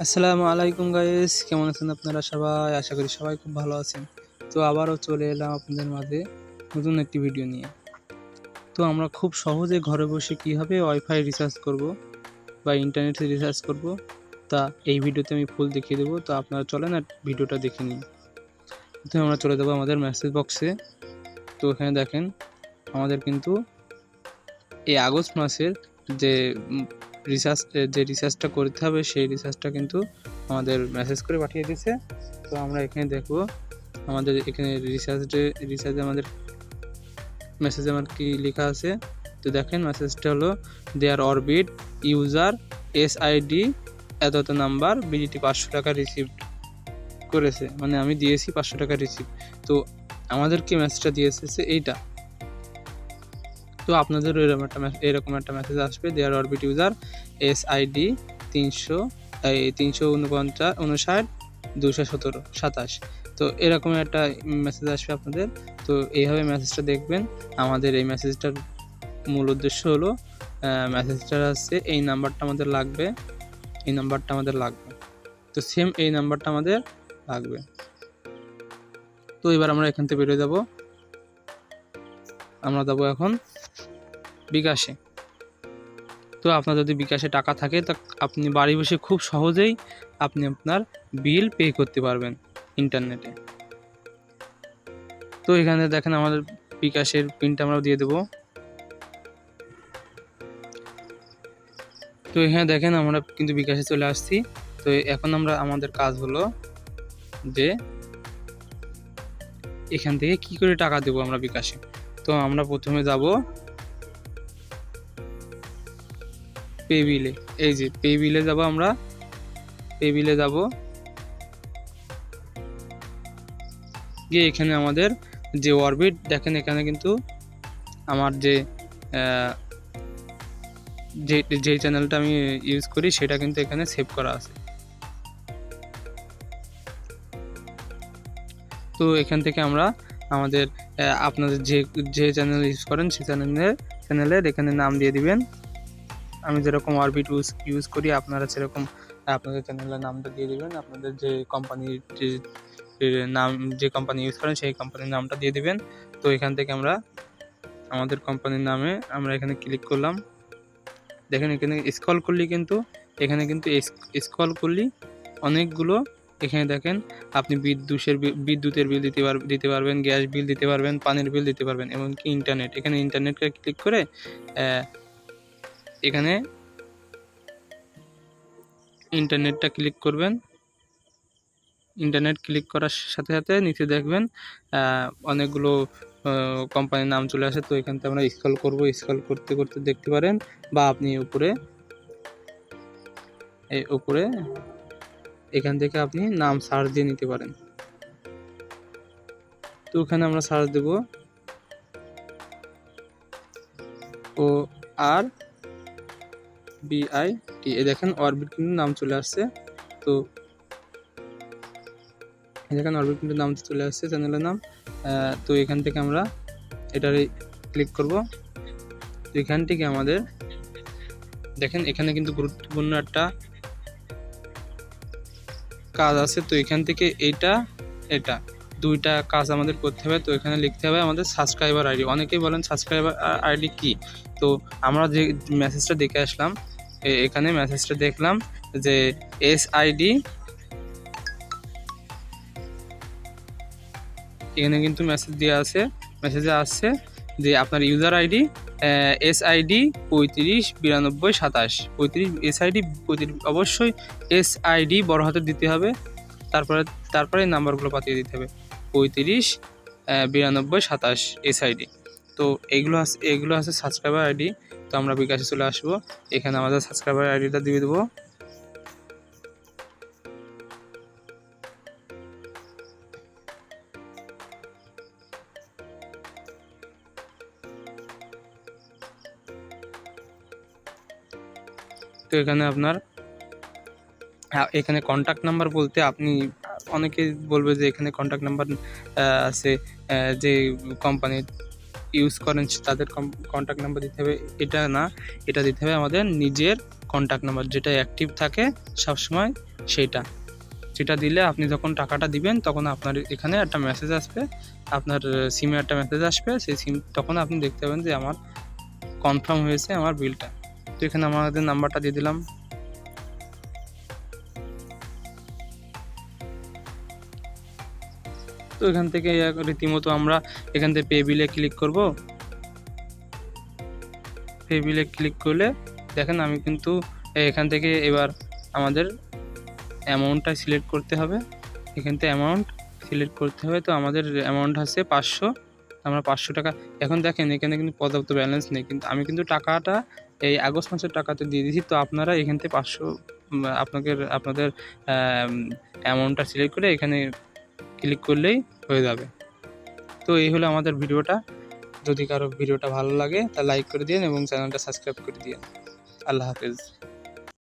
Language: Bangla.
আসসালামু আলাইকুম গাইস, কেমন আছেন আপনারা সবাই? আশা করি সবাই খুব ভালো আছেন। তো আবারও চলে এলাম আপনাদের মাঝে নতুন একটি ভিডিও নিয়ে। তো আমরা খুব সহজে ঘরে বসে কীভাবে ওয়াইফাই রিচার্জ করব বা ইন্টারনেট রিচার্জ করব, তা এই ভিডিওতে আমি ফুল দেখিয়ে দেবো। তো আপনারা চলেন আর ভিডিওটা দেখে নিন। প্রথমে আমরা চলে যাবো আমাদের মেসেজ বক্সে। তো এখানে দেখেন আমাদের কিন্তু এই আগস্ট মাসের যে রিচার্জটা করতে হবে সেই রিচার্জটা কিন্তু আমাদের মেসেজ করে পাঠিয়ে দিয়েছে। তো আমরা এখানে দেখব আমাদের এখানে রিচার্জে আমাদের মেসেজে আমার কি লেখা আছে। তো দেখেন মেসেজটা হলো দেয়ার অরবিট ইউজার SID এত নাম্বার বিজিটি 500 টাকা রিসিভ করেছে, মানে আমি দিয়েছি 500 টাকা রিসিভ। তো আমাদেরকে মেসেজটা দিয়ে এসেছে এইটা। তো আপনাদের এরকম একটা মেসেজ আসবে দেয়ার অরবিট ইউজার SID 359 217 তো এরকম একটা মেসেজ আসবে আপনাদের। তো এইভাবে মেসেজটা দেখবেন। আমাদের এই মেসেজটার মূল উদ্দেশ্য হলো মেসেজটা আছে এই নাম্বারটা আমাদের লাগবে, তো সেম এই নাম্বারটা আমাদের লাগবে। তো এবার আমরা এখান থেকে বেরিয়ে যাব। আমরা যাবো এখন বিকাশে। তো আপনার যদি বিকাশে টাকা থাকে তা আপনি বাড়ি বসে খুব সহজেই আপনি আপনার বিল পে করতে পারবেন ইন্টারনেটে। তো এখানে দেখেন আমাদের বিকাশের পিনটা আমরা দিয়ে দেব। তো এখানে দেখেন আমরা কিন্তু বিকাশে চলে আসছি। তো এখন আমাদের কাজ হলো যে এখান থেকে কি করে টাকা দেব আমরা বিকাশে। তো আমরা প্রথমে যাব পে বিলে। এই যে পে বিলে যাব, আমরা পে বিলে যাব গিয়ে এখানে আমাদের যে অরবিট দেখেন এখানে কিন্তু আমার যে চ্যানেলটা আমি ইউজ করি সেটা কিন্তু এখানে সেভ করা আছে। তো এখান থেকে আমরা আমাদের আপনাদের যে চ্যানেল ইউজ করেন সেই চ্যানেলের এখানে নাম দিয়ে দিবেন। আমি যেরকম অরবিট ইউজ করি আপনারা সেরকম আপনাদের চ্যানেলের নামটা দিয়ে দিবেন। আপনাদের যে কোম্পানির যে কোম্পানি ইউজ করেন সেই কোম্পানির নামটা দিয়ে দিবেন। তো এখান থেকে আমরা আমাদের কোম্পানির নামে আমরা এখানে ক্লিক করলাম। দেখেন এখানে স্ক্রল করলে কিন্তু অনেকগুলো এখানে দেখেন আপনি বিদ্যুতের বিল দিতে পারবেন, গ্যাস বিল দিতে পারবেন, পানির বিল দিতে পারবেন, এমনকি ইন্টারনেট। এখানে ইন্টারনেটকে ক্লিক করে এখানে ইন্টারনেটটা ক্লিক করবেন। ইন্টারনেট ক্লিক করার সাথে সাথে নিচে দেখবেন অনেকগুলো কোম্পানির নাম চলে আসে। তো এখান থেকে আমরা স্ক্রল করতে করতে দেখতে পারেন, বা আপনি উপরে এখান থেকে আপনি নাম সার্চ দিয়ে নিতে পারেন। তো ওখানে আমরা সার্চ দেব ORBIT। দেখেন অরবিট কিন্তু নাম চলে আসছে। তো দেখেন অরবিট কিন্তু নাম চলে আসছে চ্যানেলের নাম। তো এখান থেকে আমরা এটারে ক্লিক করব। তো এখান থেকে আমাদের দেখেন এখানে কিন্তু গুরুত্বপূর্ণ একটা কাজ আছে। তো এখান থেকে এটা দুইটা কাজ আমাদের করতে হবে। তো এখানে লিখতে হবে আমাদের সাবস্ক্রাইবার আইডি। অনেকেই বলেন সাবস্ক্রাইবার আইডি কি। তো আমরা যে মেসেজটা দেখে আসলাম, এখানে মেসেজটা দেখলাম যে SID, এখানে কিন্তু মেসেজে আসছে যে আপনার ইউজার আইডি SID 359227 SID 35, অবশ্যই SID বড় হাতে দিতে হবে। তারপরে নাম্বারগুলো পাঠিয়ে দিতে হবে 359227 SID। তো এগুলো আছে সাবস্ক্রাইবার আইডি। তো আমরা বিকাশে চলে আসবো। এখানে আমাদের সাবস্ক্রাইবার আইডিটা দিয়ে দেবো। তো এখানে এখানে কন্ট্যাক্ট নাম্বার বলতে আপনি অনেকে বলবে যে এখানে কন্ট্যাক্ট নাম্বার আছে, যে কোম্পানি ইউজ করেন তাদের কন্ট্যাক্ট নাম্বার দিতে হবে। এটা না, এটা দিতে হবে আমাদের নিজের কন্ট্যাক্ট নাম্বার যেটা অ্যাক্টিভ থাকে সবসময় সেটা দিলে আপনি যখন টাকাটা দিবেন তখন আপনার এখানে একটা মেসেজ আসবে, আপনার সিমে একটা মেসেজ আসবে, সেই সিম তখন আপনি দেখতে পাবেন যে আমার কনফার্ম হয়েছে আমার বিলটা। তো এখানে আমাদের নাম্বারটা দিয়ে দিলাম। তো এখান থেকে রীতিমতো আমরা এখান থেকে পে বিলে ক্লিক করব। পে বিলে ক্লিক করলে দেখেন আমি কিন্তু এখান থেকে এবার আমাদের অ্যামাউন্টটা সিলেক্ট করতে হবে। এখান থেকে অ্যামাউন্ট সিলেক্ট করতে হবে। তো আমাদের অ্যামাউন্ট আছে 500, আমরা 500 টাকা। এখন দেখেন এখানে কিন্তু পর্যাপ্ত ব্যালেন্স নেই, কিন্তু আমি কিন্তু টাকাটা এই আগস্ট মাসের টাকাতে দিয়ে দিয়েছি। তো আপনারা এখান থেকে 500 আপনাদের অ্যামাউন্টটা সিলেক্ট করে এখানে ক্লিক করলেই হয়ে যাবে। তো এই হলো আমাদের ভিডিওটা। যদি কারো ভিডিওটা ভালো লাগে তা লাইক করে দিন এবং চ্যানেলটা সাবস্ক্রাইব করে দিন। আল্লাহ হাফেজ।